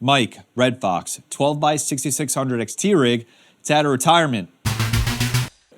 Mike, Red Fox, 12 by 6600 XT rig. It's out of retirement.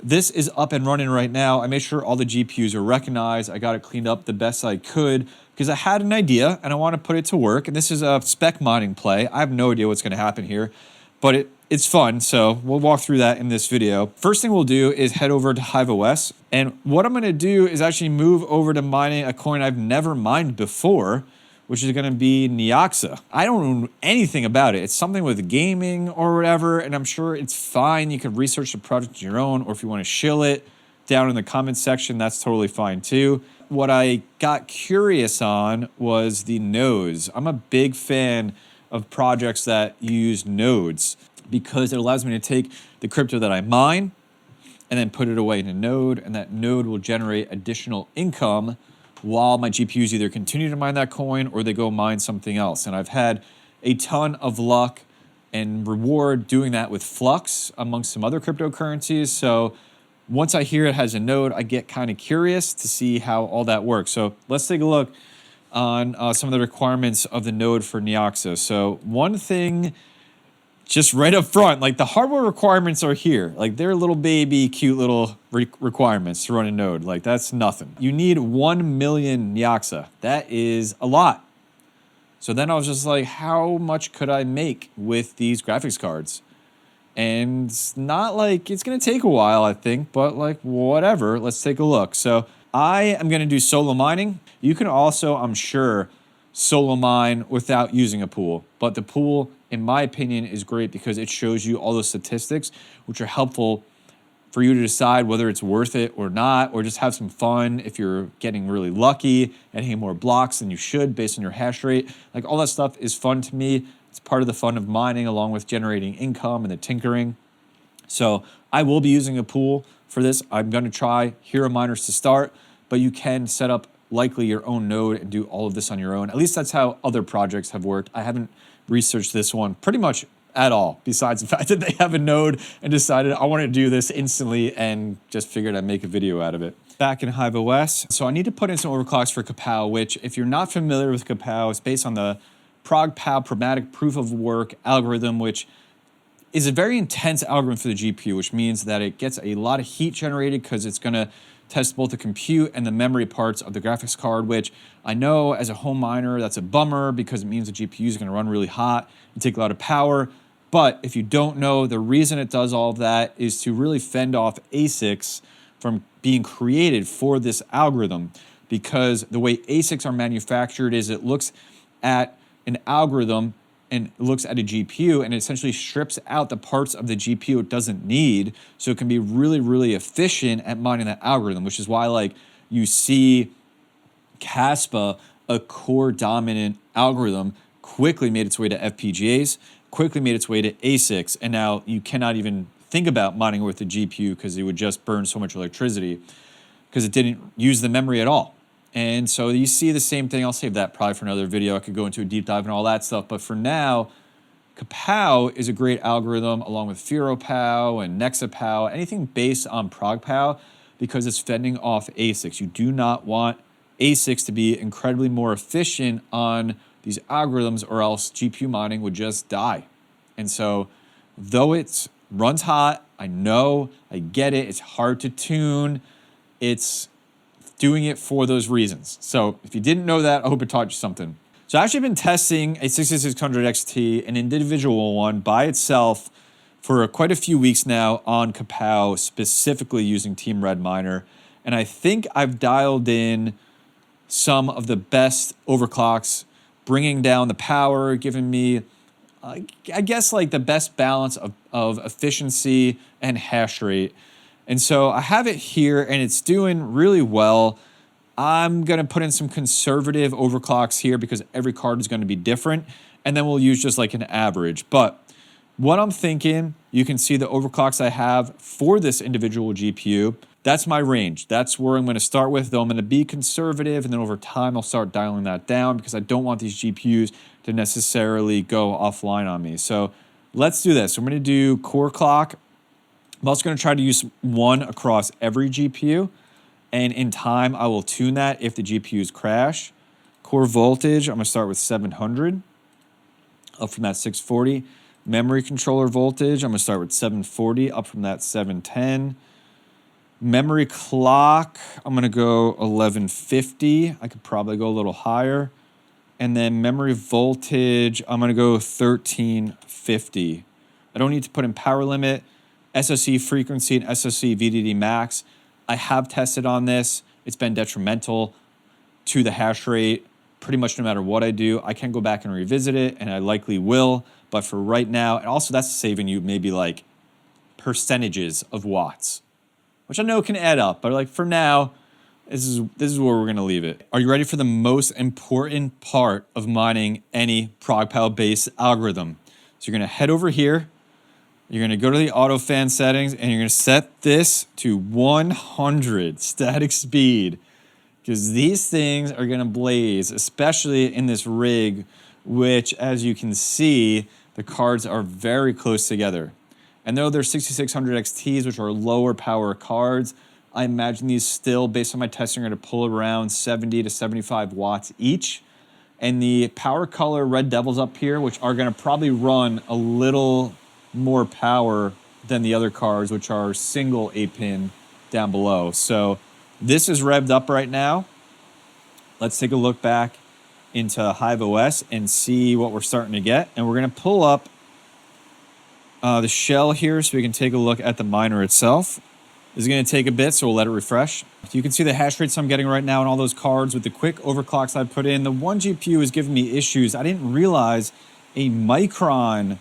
This is up and running right now. I made sure all the GPUs are recognized. I got it cleaned up the best I could because I had an idea and I want to put it to work. And this is a spec mining play. I have no idea what's going to happen here, but it's fun. So we'll walk through that in this video. First thing we'll do is head over to Hive OS. And what I'm going to do is actually move over to mining a coin I've never mined before, which is going to be Neoxa. I don't know anything about it. It's something with gaming or whatever, and I'm sure it's fine. You can research the project on your own, or if you want to shill it down in the comments section, that's totally fine too. What I got curious on was the nodes. I'm a big fan of projects that use nodes because it allows me to take the crypto that I mine and then put it away in a node, and that node will generate additional income while my GPUs either continue to mine that coin or they go mine something else. And I've had a ton of luck and reward doing that with Flux amongst some other cryptocurrencies. So once I hear it has a node, I get kind of curious to see how all that works. So let's take a look on some of the requirements of the node for Neoxa. So one thing, just right up front, like the hardware requirements are here. Like they're little baby, cute little requirements to run a node. Like that's nothing. You need 1 million Neoxa. That is a lot. So then I was just like, how much could I make with these graphics cards? And it's not like it's gonna take a while, I think, but like whatever, let's take a look. So I am gonna do solo mining. You can also, I'm sure, solo mine without using a pool, but the pool, in my opinion, is great because it shows you all those statistics, which are helpful for you to decide whether it's worth it or not, or just have some fun if you're getting really lucky and hitting more blocks than you should based on your hash rate. Like all that stuff is fun to me. It's part of the fun of mining along with generating income and the tinkering. So I will be using a pool for this. I'm going to try hero miners to start, but you can set up likely your own node and do all of this on your own. At least that's how other projects have worked. I haven't researched this one pretty much at all, besides the fact that they have a node and decided I want to do this instantly and just figured I'd make a video out of it. Back in Hive OS. So I need to put in some overclocks for Kawpow, which if you're not familiar with Kawpow, it's based on the ProgPow pragmatic proof of work algorithm, which is a very intense algorithm for the GPU, which means that it gets a lot of heat generated because it's going to test both the compute and the memory parts of the graphics card, which I know as a home miner, that's a bummer because it means the GPU is going to run really hot and take a lot of power. But if you don't know, the reason it does all of that is to really fend off ASICs from being created for this algorithm, because the way ASICs are manufactured is it looks at an algorithm and looks at a GPU and it essentially strips out the parts of the GPU it doesn't need, so it can be really, really efficient at mining that algorithm, which is why like you see Caspa, a core dominant algorithm, quickly made its way to FPGAs, quickly made its way to ASICs, and now you cannot even think about mining with the GPU because it would just burn so much electricity because it didn't use the memory at all. And so you see the same thing. I'll save that probably for another video. I could go into a deep dive and all that stuff. But for now, Kawpow is a great algorithm along with FearoPow and NexaPow, anything based on ProgPow, because it's fending off ASICs. You do not want ASICs to be incredibly more efficient on these algorithms, or else GPU mining would just die. And so though it runs hot, I know, I get it, it's hard to tune, it's doing it for those reasons. So if you didn't know that, I hope it taught you something. So I've actually been testing a 6600 XT, an individual one by itself, for quite a few weeks now on Kawpow, specifically using Team Red Miner. And I think I've dialed in some of the best overclocks, bringing down the power, giving me, I guess, like the best balance of efficiency and hash rate. And so I have it here and it's doing really well. I'm going to put in some conservative overclocks here because every card is going to be different. And then we'll use just like an average. But what I'm thinking, you can see the overclocks I have for this individual GPU. That's my range. That's where I'm going to start with, though I'm going to be conservative. And then over time, I'll start dialing that down because I don't want these GPUs to necessarily go offline on me. So let's do this. I'm going to do core clock. I'm also going to try to use one across every GPU. And in time, I will tune that if the GPUs crash. Core voltage, I'm going to start with 700. up from that 640. Memory controller voltage, I'm going to start with 740, up from that 710. Memory clock, I'm going to go 1150. I could probably go a little higher. And then memory voltage, I'm going to go 1350. I don't need to put in power limit, SoC frequency, and SoC VDD max. I have tested on this. It's been detrimental to the hash rate pretty much no matter what I do. I can go back and revisit it, and I likely will. But for right now, and also that's saving you maybe like percentages of watts, which I know can add up. But like for now, this is where we're going to leave it. Are you ready for the most important part of mining any Profitability-based algorithm? So you're going to head over here. You're going to go to the auto fan settings, and you're going to set this to 100 static speed, because these things are going to blaze, especially in this rig, which, as you can see, the cards are very close together. And though they're 6600 XTs, which are lower power cards, I imagine these still, based on my testing, are going to pull around 70 to 75 watts each. And the power color Red Devils up here, which are going to probably run a little more power than the other cards, which are single 8-pin down below. So this is revved up right now. Let's take a look back into Hive OS and see what we're starting to get. And we're going to pull up the shell here so we can take a look at the miner itself. This is going to take a bit, so we'll let it refresh. You can see the hash rates I'm getting right now on all those cards with the quick overclocks I put in. The one GPU is giving me issues. I didn't realize a Micron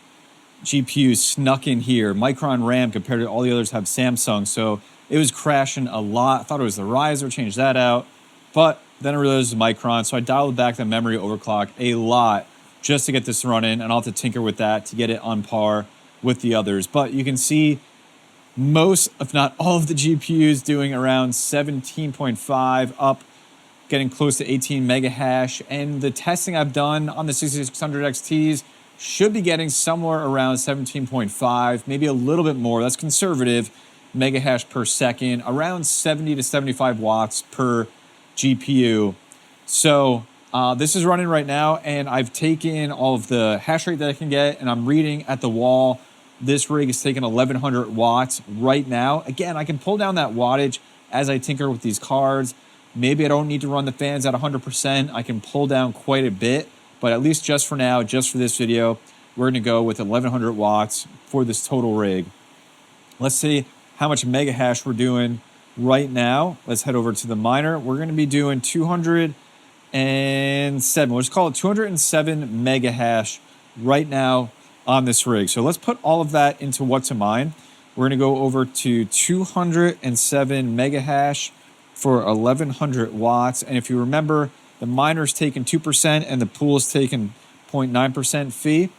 GPU snuck in here. Micron RAM compared to all the others have Samsung, so it was crashing a lot. I thought it was the riser, changed that out. But then I realized it was Micron, so I dialed back the memory overclock a lot just to get this running, and I'll have to tinker with that to get it on par with the others. But you can see most, if not all, of the GPUs doing around 17.5 up, getting close to 18 mega hash. And the testing I've done on the 6600 XTs should be getting somewhere around 17.5, maybe a little bit more. That's conservative, mega hash per second, around 70 to 75 watts per GPU. So this is running right now, and I've taken all of the hash rate that I can get, and I'm reading at the wall. This rig is taking 1100 watts right now. Again, I can pull down that wattage as I tinker with these cards. Maybe I don't need to run the fans at 100%. I can pull down quite a bit, but at least just for now, just for this video, we're gonna go with 1100 watts for this total rig. Let's see how much mega hash we're doing right now. Let's head over to the miner. We're gonna be doing 207, we'll just call it 207 mega hash right now on this rig. So let's put all of that into what to mine. We're going to go over to 207 mega hash for 1100 watts. And if you remember, the miner's taking 2% and the pool is taking 0.9% fee.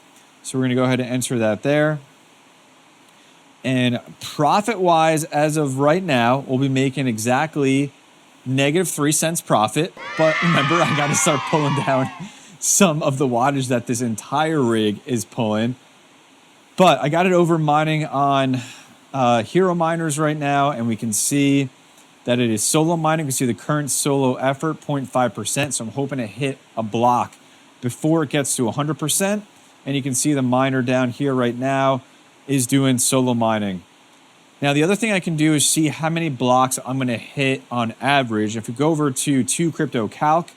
So we're going to go ahead and enter that there. And profit-wise, as of right now, we'll be making exactly -3 cents profit. But remember, I got to start pulling down some of the wattage that this entire rig is pulling. But I got it over mining on Hero Miners right now, and we can see that it is solo mining. We can see the current solo effort, 0.5%. So I'm hoping to hit a block before it gets to 100%. And you can see the miner down here right now is doing solo mining. Now, the other thing I can do is see how many blocks I'm going to hit on average. If we go over to 2CryptoCalc,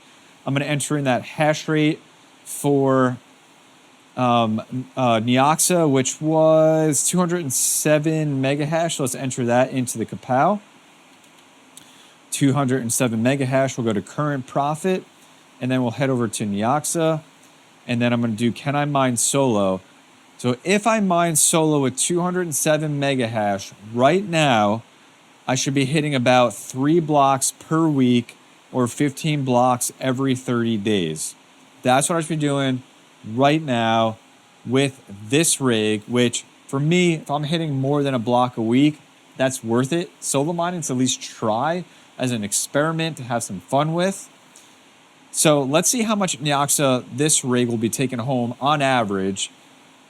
I'm going to enter in that hash rate for Neoxa, which was 207 mega hash. So let's enter that into the Kawpow. 207 mega hash. We'll go to current profit, and then we'll head over to Neoxa. And then I'm going to do, can I mine solo? So if I mine solo with 207 mega hash right now, I should be hitting about 3 blocks per week or 15 blocks every 30 days. That's what I should be doing right now with this rig, which for me, if I'm hitting more than a block a week, that's worth it. Solo mining to at least try as an experiment to have some fun with. So let's see how much Neoxa this rig will be taking home on average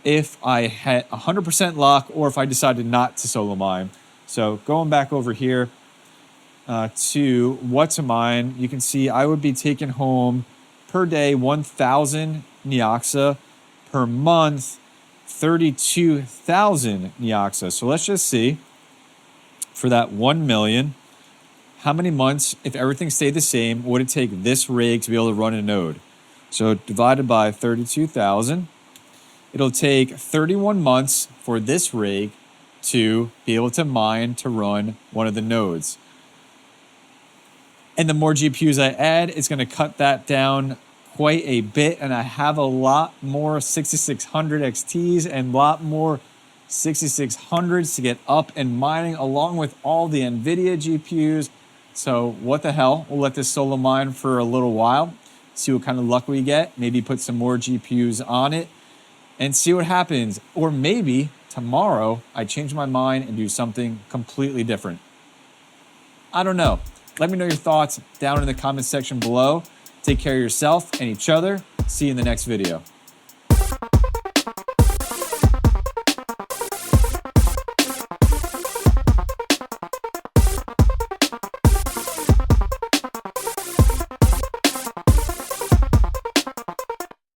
if I had 100% luck or if I decided not to solo mine. So going back over here to what to mine, you can see I would be taking home per day 1,000 Neoxa per month, 32,000 Neoxa. So let's just see for that 1 million, how many months, if everything stayed the same, would it take this rig to be able to run a node? So divided by 32,000, it'll take 31 months for this rig to be able to mine to run one of the nodes. And the more GPUs I add, it's going to cut that down quite a bit. And I have a lot more 6600 XTs and a lot more 6600s to get up and mining along with all the NVIDIA GPUs. So what the hell? We'll let this solo mine for a little while, see what kind of luck we get, maybe put some more GPUs on it and see what happens. Or maybe tomorrow I change my mind and do something completely different. I don't know. Let me know your thoughts down in the comment section below. Take care of yourself and each other. See you in the next video.